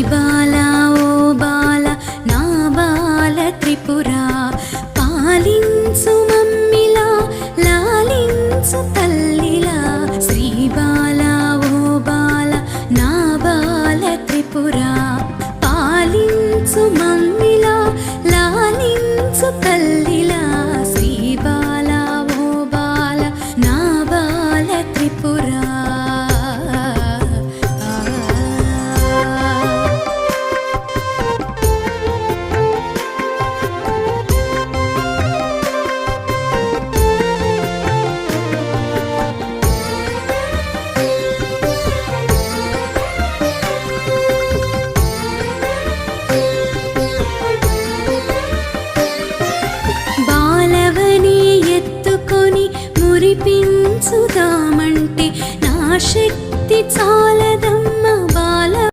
బాలా ఓ బాల నా బాల త్రిపురా పాలించు మమ్మిలా లాలించు తల్లిలా శ్రీ బాలా ఓ బాల నా బాల త్రిపురా పాలించు మమ్మిలా లాలించు తల్లిలా శ్రీ బాలా ఓ బాల నా బాల త్రిపురా బాలవని ఎత్తుకొని మురిపించుదామంటే నా శక్తి చాలదం